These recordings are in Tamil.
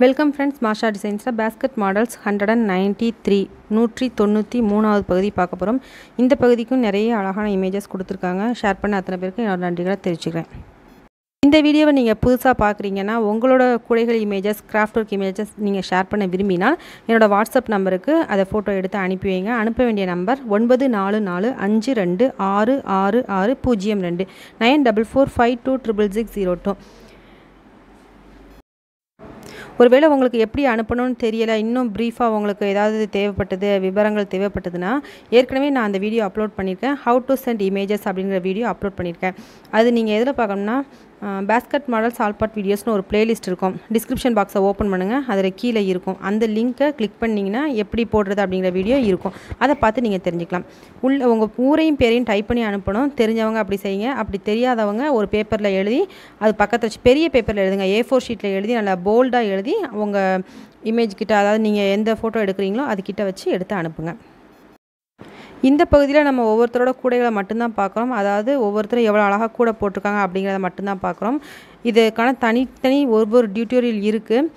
Welcome friends, Masha Designs basket models 193 193வது பகுதி பார்க்க போறோம். இந்த பகுதிக்கும் நிறைய அழகான இமேजेस கொடுத்திருக்காங்க. ஷேர் பண்ண அத்தனை பேருக்கு என்னோட நன்றிகளை தெரிவிச்சுக்கிறேன். இந்த வீடியோவை நீங்க புதுசா பார்க்கறீங்கன்னா உங்களோட கூடைகள் இமேजेस, கிராஃப்ட் ஒர்க் இமேजेस நீங்க ஷேர் பண்ண விரும்பினால் என்னோட வாட்ஸ்அப் நம்பருக்கு அத போட்டோ எடுத்து அனுப்பி வைங்க. அனுப்ப வேண்டிய நம்பர் 9445266602 9445266602. ஒருவேளை உங்களுக்கு எப்படி அனுப்பணும்னு தெரியல, இன்னும் பிரீஃபா உங்களுக்கு ஏதாவது தேவைப்பட்டது, விவரங்கள் தேவைப்பட்டதுன்னா ஏற்கனவே நான் அந்த வீடியோ அப்லோட் பண்ணியிருக்கேன். How to send images அப்படிங்கிற வீடியோ அப்லோட் பண்ணியிருக்கேன். அது நீங்கள் எதில் பார்க்கணும்னா பேஸ்கட் மாடல்ஸ் ஆல் பார்ட் வீடியோஸ்னு ஒரு பிளேலிஸ்ட் இருக்கும். டிஸ்கிரிப்ஷன் பாக்ஸை ஓப்பன் பண்ணுங்கள், அதில் கீழே இருக்கும். அந்த லிங்க்கை கிளிக் பண்ணிங்கன்னா எப்படி போடுறது அப்படிங்கிற வீடியோ இருக்கும். அதை பார்த்து நீங்கள் தெரிஞ்சுக்கலாம். உங்கள் ஊரையும் பேரையும் டைப் பண்ணி அனுப்பணும். தெரிஞ்சவங்க அப்படி செய்யுங்க. அப்படி தெரியாதவங்க ஒரு பேப்பரில் எழுதி அது பக்கத்தில் வச்சு பெரிய பேப்பரில் எழுதுங்க. A4 ஷீட்டில் எழுதி நல்லா போல்டாக எழுதி உங்கள் இமேஜ் கிட்ட, அதாவது நீங்கள் எந்த ஃபோட்டோ எடுக்கிறீங்களோ அதுக்கிட்ட வச்சு எடுத்து அனுப்புங்க. இந்த பகுதியில் நம்ம ஒவ்வொருத்தரோட கூடைகளை மட்டும்தான் பார்க்குறோம். அதாவது ஒவ்வொருத்தரும் எவ்வளோ அழகாக கூடை போட்டிருக்காங்க அப்படிங்கிறத மட்டும்தான் பார்க்குறோம். இதுக்கான தனித்தனி ஒவ்வொரு டியூட்டோரியல் இருக்குது.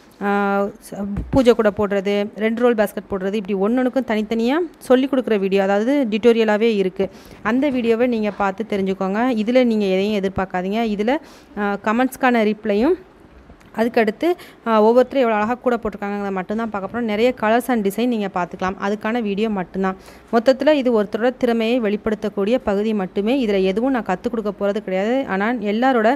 பூஜை கூடை போடுறது, 2 ரோல் பேஸ்கட் போடுறது, இப்படி ஒன்றுக்கும் தனித்தனியாக சொல்லிக் கொடுக்குற வீடியோ, அதாவது டியூட்டோரியலாகவே இருக்குது. அந்த வீடியோவை நீங்கள் பார்த்து தெரிஞ்சுக்கோங்க. இதில் நீங்கள் எதையும் எதிர்பார்க்காதீங்க. இதில் கமெண்ட்ஸ்க்கான ரிப்ளையும், அதுக்கடுத்து ஒவ்வொருத்தரும் எவ்வளோ அழகாக கூட போட்டிருக்காங்கிறத மட்டும்தான் பார்க்க போகிறோம். நிறைய கலர்ஸ் அண்ட் டிசைன் நீங்கள் பார்த்துக்கலாம். அதுக்கான வீடியோ மட்டும்தான். மொத்தத்தில் இது ஒருத்தரோட திறமையை வெளிப்படுத்தக்கூடிய பகுதி மட்டுமே. இதில் எதுவும் நான் கற்றுக் கொடுக்க போகிறது கிடையாது. ஆனால் எல்லாரோட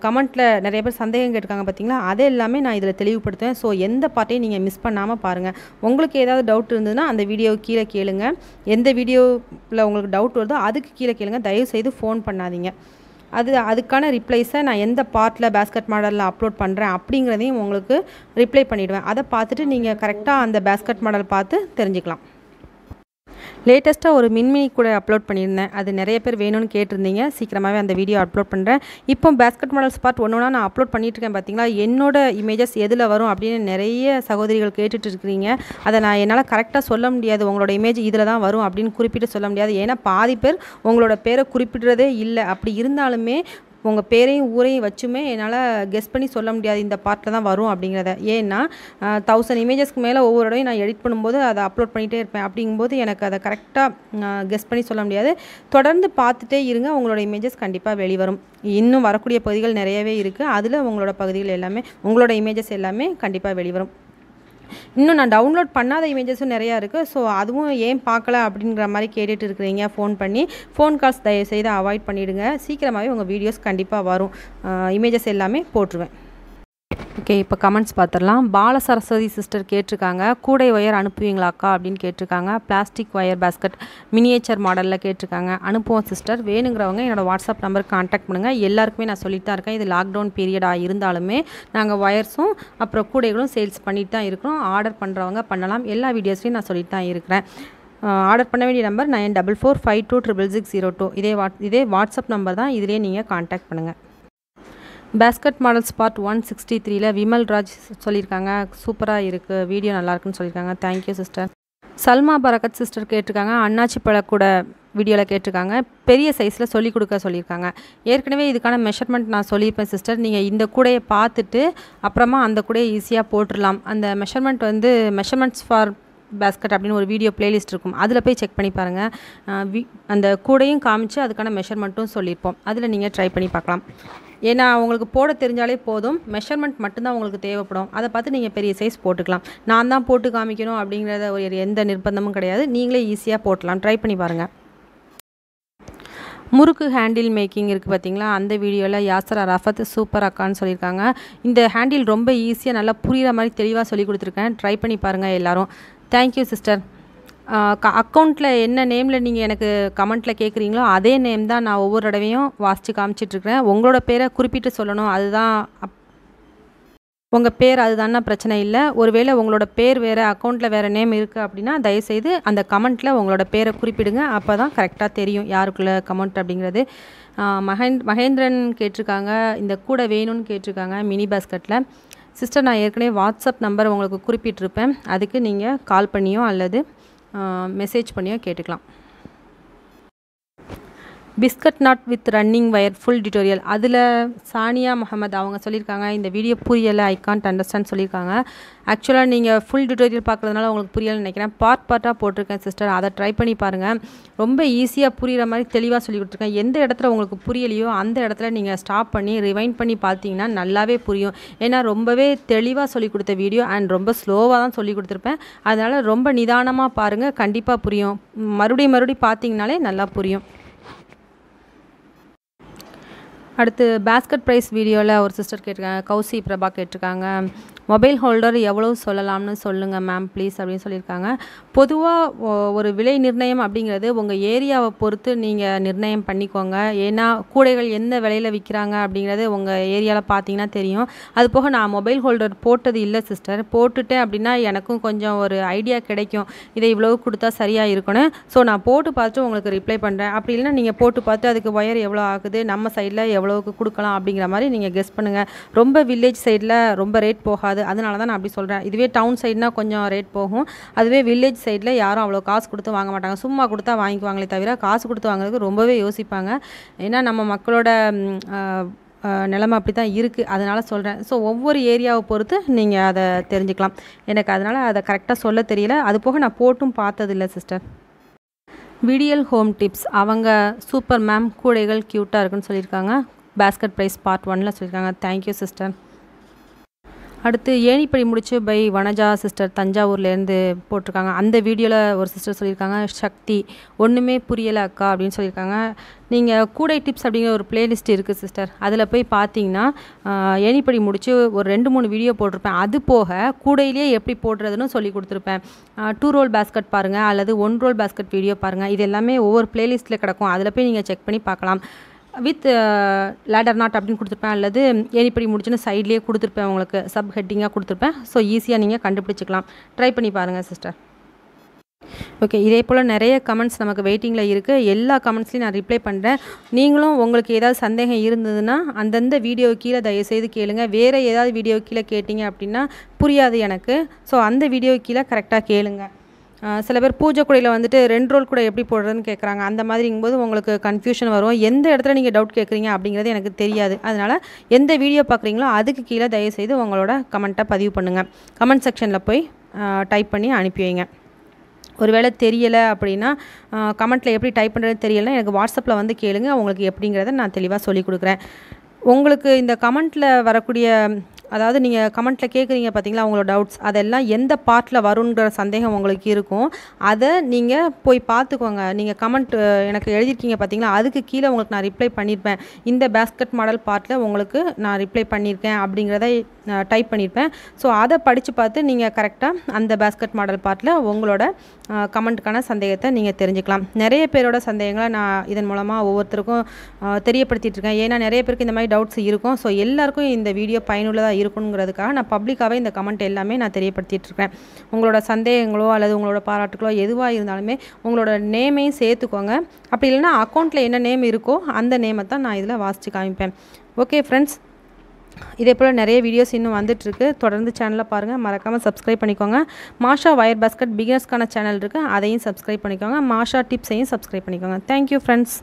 கமெண்ட்டில் நிறைய பேர் சந்தேகம் கேட்டிருக்காங்க பார்த்தீங்களா, அதை எல்லாமே நான் இதில் தெளிவுபடுத்துவேன். ஸோ எந்த பார்ட்டையும் நீங்கள் மிஸ் பண்ணாமல் பாருங்கள். உங்களுக்கு ஏதாவது டவுட் இருந்ததுன்னா அந்த வீடியோ கீழே கேளுங்க. எந்த வீடியோவில் உங்களுக்கு டவுட் வருதோ அதுக்கு கீழே கேளுங்க. தயவுசெய்து ஃபோன் பண்ணாதீங்க. அதுக்கான ரிப்ளைஸை நான் எந்த பார்ட்டில் பேஸ்கட் மாடலில் அப்லோட் பண்ணுறேன் அப்படிங்கிறதையும் உங்களுக்கு ரிப்ளை பண்ணிவிடுவேன். அதை பார்த்துட்டு நீங்கள் கரெக்டாக அந்த பேஸ்கட் மாடல் பார்த்து தெரிஞ்சுக்கலாம். லேட்டஸ்ட்டாக ஒரு மின்மினி கூட அப்லோட் பண்ணியிருந்தேன். அது நிறைய பேர் வேணும்னு கேட்டிருந்தீங்க. சீக்கிரமாகவே அந்த வீடியோ அப்லோட் பண்ணுறேன். இப்போ பேஸ்கட் மாடல்ஸ் பார்ட் ஒன்று நான் அப்லோட் பண்ணிட்டுருக்கேன். பார்த்தீங்களா, என்னோட இமேஜஸ் எதில் வரும் அப்படின்னு நிறைய சகோதரிகள் கேட்டுட்டு இருக்கிறீங்க. அதை நான் என்னால் கரெக்டாக சொல்ல முடியாது. உங்களோட இமேஜ் இதில் தான் வரும் அப்படின்னு குறிப்பிட்டு சொல்ல முடியாது. ஏன்னா பாதி பேர் உங்களோட பேரை குறிப்பிடுறதே இல்லை. அப்படி இருந்தாலுமே உங்கள் பேரையும் ஊரையும் வச்சுமே என்னால் கெஸ் பண்ணி சொல்ல முடியாது இந்த பார்ட்டில் தான் வரும் அப்படிங்கிறத. ஏன்னா 1000 இமேஜஸ்க்கு மேலே ஒவ்வொரு இடையும் நான் எடிட் பண்ணும்போது அதை அப்லோட் பண்ணிகிட்டே இருப்பேன். அப்படிங்கும்போது எனக்கு அதை கரெக்டாக கெஸ் பண்ணி சொல்ல முடியாது. தொடர்ந்து பார்த்துட்டே இருங்க, உங்களோட இமேஜஸ் கண்டிப்பாக வெளிவரும். இன்னும் வரக்கூடிய பகுதிகள் நிறையவே இருக்குது. அதில் உங்களோட பகுதிகள் எல்லாமே, உங்களோட இமேஜஸ் எல்லாமே கண்டிப்பாக வெளிவரும். இன்னும் நான் டவுன்லோட் பண்ணாத இமேஜஸும் நிறையா இருக்குது. ஸோ அதுவும் ஏன் பார்க்கல அப்படிங்கிற மாதிரி கேட்டுட்டு இருக்கிறீங்க ஃபோன் பண்ணி. ஃபோன் கால்ஸ் தயவுசெய்து அவாய்ட் பண்ணிவிடுங்க. சீக்கிரமாகவே உங்கள் வீடியோஸ் கண்டிப்பாக வரும். இமேஜஸ் எல்லாமே போட்டுருவேன். ஓகே, இப்போ கமெண்ட்ஸ் பார்த்துடலாம். பாலசரஸ்வதி சிஸ்டர் கேட்டிருக்காங்க, கூடை ஒயர் அனுப்புவீங்களாக்கா அப்படின்னு கேட்டிருக்காங்க. பிளாஸ்டிக் ஒயர் பேஸ்கட் மினியேச்சர் மாடலில் கேட்டிருக்காங்க. அனுப்புவோம் சிஸ்டர். வேணுங்கிறவங்க என்னோடய வாட்ஸ்அப் நம்பருக்கு கான்டாக்ட் பண்ணுங்கள். எல்லாருக்குமே நான் சொல்லிட்டு தான் இருக்கேன். இது லாக்டவுன் பீரியடாக இருந்தாலுமே நாங்கள் ஒயர்ஸும் அப்புறம் கூடைகளும் சேல்ஸ் பண்ணிட்டு தான் இருக்கிறோம். ஆர்டர் பண்ணுறவங்க பண்ணலாம். எல்லா வீடியோஸ்லையும் நான் சொல்லிட்டு தான் இருக்கிறேன். ஆர்டர் பண்ண வேண்டிய நம்பர் 9445266602. இதே வாட்ஸ்அப் நம்பர் தான். இதிலே நீங்கள் கான்டாக்ட் பண்ணுங்கள். பேஸ்கட் மாடல்ஸ் பார்ட் 163ல் விமல் ராஜ் சொல்லியிருக்காங்க, சூப்பராக இருக்குது, வீடியோ நல்லாயிருக்குன்னு சொல்லியிருக்காங்க. Thank you sister. Salma Barakat sister கேட்டிருக்காங்க, அண்ணாச்சி பழக்கூட வீடியோவில் கேட்டிருக்காங்க. பெரிய சைஸில் சொல்லிக் கொடுக்க சொல்லியிருக்காங்க. ஏற்கனவே இதுக்கான மெஷர்மெண்ட் நான் சொல்லியிருப்பேன் சிஸ்டர். நீங்கள் இந்த கூடையை பார்த்துட்டு அப்புறமா அந்த கூடையை ஈஸியாக போட்டுடலாம். அந்த மெஷர்மெண்ட் வந்து மெஷர்மெண்ட்ஸ் ஃபார் பேஸ்கட் அப்படின்னு ஒரு வீடியோ பிளேலிஸ்ட் இருக்கும். அதில் போய் செக் பண்ணி பாருங்கள். அந்த கூடையும் காமிச்சு அதுக்கான மெஷர்மெண்ட்டும் சொல்லியிருப்போம். அதில் நீங்கள் ட்ரை பண்ணி பார்க்கலாம். ஏன்னா உங்களுக்கு போட தெரிஞ்சாலே போதும். மெஷர்மெண்ட் மட்டும்தான் உங்களுக்கு தேவைப்படும். அதை பார்த்து நீங்கள் பெரிய சைஸ் போட்டுக்கலாம். நான் தான் போட்டு காமிக்கணும் அப்படிங்கிறத ஒரு எந்த நிர்பந்தமும் கிடையாது. நீங்களே ஈஸியாக போட்டலாம். ட்ரை பண்ணி பாருங்கள். முறுக்கு ஹேண்டில் மேக்கிங் இருக்குது பார்த்தீங்களா, அந்த வீடியோவில் யாசர் அரஃபத் சூப்பர் அக்கான்னு சொல்லியிருக்காங்க. இந்த ஹேண்டில் ரொம்ப ஈஸியாக நல்லா புரிகிற மாதிரி தெளிவாக சொல்லி கொடுத்துருக்கேன். ட்ரை பண்ணி பாருங்கள் எல்லோரும். Thank you sister. அக்கௌண்ட்டில் என்ன நேமில் நீங்கள் எனக்கு கமெண்ட்டில் கேட்குறீங்களோ அதே நேம் தான் நான் ஒவ்வொரு தடவையும் வாசித்து காமிச்சிட்ருக்கிறேன். உங்களோட பேரை குறிப்பிட்டு சொல்லணும், அதுதான் உங்கள் பேர் அதுதான்னா பிரச்சனை இல்லை. ஒருவேளை உங்களோட பேர் வேறு, அக்கௌண்ட்டில் வேறு நேம் இருக்குது அப்படின்னா தயவுசெய்து அந்த கமெண்ட்டில் உங்களோட பேரை குறிப்பிடுங்க. அப்போ தான் கரெக்டாக தெரியும் யாருக்குள்ள கமெண்ட் அப்படிங்கிறது. மகேந்திரன் கேட்டிருக்காங்க, இந்த கூட வேணும்னு கேட்டிருக்காங்க மினி பேஸ்கட்டில். சிஸ்டர், நான் ஏற்கனவே வாட்ஸ்அப் நம்பர் உங்களுக்கு குறிப்பிட்டிருப்பேன். அதுக்கு நீங்கள் கால் பண்ணியோ அல்லது மெசேஜ் பண்ணியோ கேட்டுக்கலாம். Biscuit not with running wire full tutorial. அதில் சானியா முகமது அவங்க சொல்லியிருக்காங்க, இந்த வீடியோ புரியலை, ஐ கான்ட் அண்டர்ஸ்டாண்ட் சொல்லியிருக்காங்க. ஆக்சுவலாக நீங்கள் ஃபுல் டியூட்டோரியல் பார்க்குறதுனால உங்களுக்கு புரியலைன்னு நினைக்கிறேன். பார்ட்டாக போட்டிருக்கேன் சிஸ்டர், அதை ட்ரை பண்ணி பாருங்கள். ரொம்ப ஈஸியாக புரிகிற மாதிரி தெளிவாக சொல்லி கொடுத்துருக்கேன். எந்த இடத்துல உங்களுக்கு புரியலையோ அந்த இடத்துல நீங்கள் ஸ்டாப் பண்ணி ரிவைண்ட் பண்ணி பார்த்தீங்கன்னா நல்லாவே புரியும். ஏன்னா ரொம்பவே தெளிவாக சொல்லி கொடுத்த வீடியோ அண்ட் ரொம்ப ஸ்லோவாக தான் சொல்லி கொடுத்துருப்பேன். அதனால் ரொம்ப நிதானமாக பாருங்கள், கண்டிப்பாக புரியும். மறுபடியும் பார்த்தீங்கனாலே நல்லா புரியும். அடுத்து பேஸ்கட் ப்ரைஸ் வீடியோவில் ஒரு சிஸ்டர் கேட்டிருக்காங்க, கௌசி பிரபா கேட்டிருக்காங்க, மொபைல் ஹோல்டர் எவ்வளோ சொல்லலாம்னு சொல்லுங்கள் மேம் ப்ளீஸ் அப்படின்னு சொல்லியிருக்காங்க. பொதுவாக ஒரு விலை நிர்ணயம் அப்படிங்கிறது உங்கள் ஏரியாவை பொறுத்து நீங்கள் நிர்ணயம் பண்ணிக்கோங்க. ஏன்னா கூடைகள் எந்த விலையில் விற்கிறாங்க அப்படிங்கிறது உங்கள் ஏரியாவில் பார்த்தீங்கன்னா தெரியும். அது போக நான் மொபைல் ஹோல்டர் போட்டது இல்லை சிஸ்டர். போட்டுட்டேன் அப்படின்னா எனக்கும் கொஞ்சம் ஒரு ஐடியா கிடைக்கும், இதை இவ்வளோ கொடுத்தா சரியாக இருக்கணும். ஸோ நான் போட்டு பார்த்துட்டு உங்களுக்கு ரிப்ளை பண்ணுறேன். அப்படி இல்லைன்னா நீங்கள் போட்டு பார்த்து அதுக்கு ஒயர் எவ்வளோ ஆகுது, நம்ம சைடில் எவ்வளோக்கு கொடுக்கலாம் அப்படிங்கிற மாதிரி நீங்கள் கெஸ் பண்ணுங்கள். ரொம்ப வில்லேஜ் சைடில் ரொம்ப ரேட் போகாது, அதனால தான் நான் அப்படி சொல்கிறேன். இதுவே டவுன் சைடுனா கொஞ்சம் ரேட் போகும். அதுவே வில்லேஜ் சைடில் யாரும் அவ்வளோ காசு கொடுத்து வாங்க மாட்டாங்க, சும்மா கொடுத்தா வாங்கிக்குவாங்களே தவிர காசு கொடுத்து வாங்குறதுக்கு ரொம்பவே யோசிப்பாங்க. ஏன்னா நம்ம மக்களோட நிலைமை அப்படி தான் இருக்குது, அதனால் சொல்கிறேன். ஸோ ஒவ்வொரு ஏரியாவை பொறுத்து நீங்கள் அதை தெரிஞ்சுக்கலாம். எனக்கு அதனால் அதை கரெக்டாக சொல்ல தெரியல. அது போக நான் போட்டும் பார்த்ததில்லை சிஸ்டர். விடியல் ஹோம் டிப்ஸ் அவங்க சூப்பர் மேம், கூடைகள் க்யூட்டாக இருக்குன்னு சொல்லியிருக்காங்க. பேஸ்கட் ப்ரைஸ் பார்ட் 1ல் சொல்லியிருக்காங்க. Thank you sister. அடுத்து ஏணிப்படி முடிச்சு பை வனஜா சிஸ்டர் தஞ்சாவூர்லேருந்து போட்டிருக்காங்க. அந்த வீடியோவில் ஒரு சிஸ்டர் சொல்லியிருக்காங்க, சக்தி ஒன்றுமே புரியலை அக்கா அப்படின்னு சொல்லியிருக்காங்க. நீங்கள் கூடை டிப்ஸ் அப்படிங்கிற ஒரு பிளேலிஸ்ட் இருக்குது சிஸ்டர், அதில் போய் பார்த்தீங்கன்னா ஏணிப்படி முடிச்சு ஒரு 2-3 வீடியோ போட்டிருப்பேன். அது போக கூடையிலே எப்படி போடுறதுன்னு சொல்லி கொடுத்துருப்பேன். 2 ரோல் பேஸ்கட் பாருங்கள் அல்லது 1 ரோல் பேஸ்கட் வீடியோ பாருங்கள். இது எல்லாமே ஒவ்வொரு பிளேலிஸ்ட்டில் கிடக்கும், அதில் போய் நீங்கள் செக் பண்ணி பார்க்கலாம். வித் லேடர் நாட் அப்படின்னு கொடுத்துருப்பேன், அல்லது ஏணிப்படி முடிச்சுன்னு சைட்லேயே கொடுத்துருப்பேன், உங்களுக்கு சப் ஹெட்டிங்காக கொடுத்துருப்பேன். ஸோ ஈஸியாக நீங்கள் கண்டுபிடிச்சிக்கலாம். ட்ரை பண்ணி பாருங்கள் சிஸ்டர். ஓகே, இதே போல் நிறைய கமெண்ட்ஸ் நமக்கு வெயிட்டிங்கில் இருக்குது. எல்லா கமெண்ட்ஸ்லையும் நான் ரிப்ளை பண்ணுறேன். நீங்களும் உங்களுக்கு ஏதாவது சந்தேகம் இருந்ததுன்னா அந்தந்த வீடியோ கீழே தயவுசெய்து கேளுங்க. வேறு ஏதாவது வீடியோ கீழே கேட்டிங்க அப்படின்னா புரியாது எனக்கு. ஸோ அந்த வீடியோ கீழே கரெக்டாக கேளுங்க. சில பேர் பூஜை கூடையில் வந்துட்டு 2 ரோல் கூட எப்படி போடுறதுன்னு கேட்குறாங்க. அந்த மாதிரிங்கும்போது உங்களுக்கு கன்ஃபியூஷன் வரும். எந்த இடத்துல நீங்கள் டவுட் கேட்குறீங்க அப்படிங்கிறது எனக்கு தெரியாது. அதனால் எந்த வீடியோ பார்க்குறீங்களோ அதுக்கு கீழே தயவுசெய்து உங்களோட கமெண்ட்டை பதிவு பண்ணுங்கள். கமெண்ட் செக்ஷனில் போய் டைப் பண்ணி அனுப்பி வைங்க. ஒருவேளை தெரியலை அப்படின்னா கமெண்ட்டில் எப்படி டைப் பண்ணுறதுன்னு தெரியலைன்னா எனக்கு வாட்ஸ்அப்பில் வந்து கேளுங்க, உங்களுக்கு எப்படிங்கிறத நான் தெளிவாக சொல்லி கொடுக்குறேன். உங்களுக்கு இந்த கமெண்ட்டில் வரக்கூடிய, அதாவது நீங்கள் கமெண்ட்டில் கேட்குறீங்க பார்த்தீங்களா உங்களோட டவுட்ஸ், அதெல்லாம் எந்த பார்ட்டில் வருங்கிற சந்தேகம் உங்களுக்கு இருக்கும். அதை நீங்கள் போய் பார்த்துக்கோங்க. நீங்கள் கமெண்ட் எனக்கு எழுதியிருக்கீங்க பார்த்தீங்களா, அதுக்கு கீழே உங்களுக்கு நான் ரிப்ளை பண்ணியிருப்பேன். இந்த பேஸ்கட் மாடல் பார்ட்டில் உங்களுக்கு நான் ரிப்ளை பண்ணியிருக்கேன் அப்படிங்கிறத டைப் பண்ணியிருப்பேன். ஸோ அதை படித்து பார்த்து நீங்கள் கரெக்டாக அந்த பேஸ்கட் மாடல் பார்ட்டில் உங்களோட கமெண்ட்டுக்கான சந்தேகத்தை நீங்கள் தெரிஞ்சுக்கலாம். நிறைய பேரோட சந்தேகங்களை நான் இதன் மூலமாக ஒவ்வொருத்தருக்கும் தெரியப்படுத்திகிட்ருக்கேன். ஏன்னா நிறைய பேருக்கு இந்த மாதிரி டவுட்ஸ் இருக்கும். ஸோ எல்லாருக்கும் இந்த வீடியோ பயனுள்ளதாக இருக்குங்கிறதுக்காக நான் பப்ளிக்காகவே இந்த கமெண்ட் எல்லாமே நான் தெரியப்படுத்திகிட்ருக்கேன். உங்களோட சந்தேகங்களோ அல்லது உங்களோட பாராட்டுகளோ எதுவாக இருந்தாலுமே உங்களோட நேமையும் சேர்த்துக்கோங்க. அப்படி இல்லைன்னா அக்கௌண்ட்டில் என்ன நேம் இருக்கோ அந்த நேமை தான் நான் இதில் வாசித்து காமிப்பேன். ஓகே ஃப்ரெண்ட்ஸ், இதே போல் நிறைய வீடியோஸ் இன்னும் வந்துட்டுருக்கு. தொடர்ந்து சேனலில் பாருங்கள், மறக்காமல் சப்ஸ்கிரைப் பண்ணிக்கோங்க. மாஷா வயர் பாஸ்கட் பிகினர்ஸ்க்கான சேனல் இருக்குது, அதையும் சப்ஸ்கிரைப் பண்ணிக்கோங்க. மாஷா டிப்ஸையும் சப்ஸ்கிரைப் பண்ணிக்கோங்க. Thank you friends.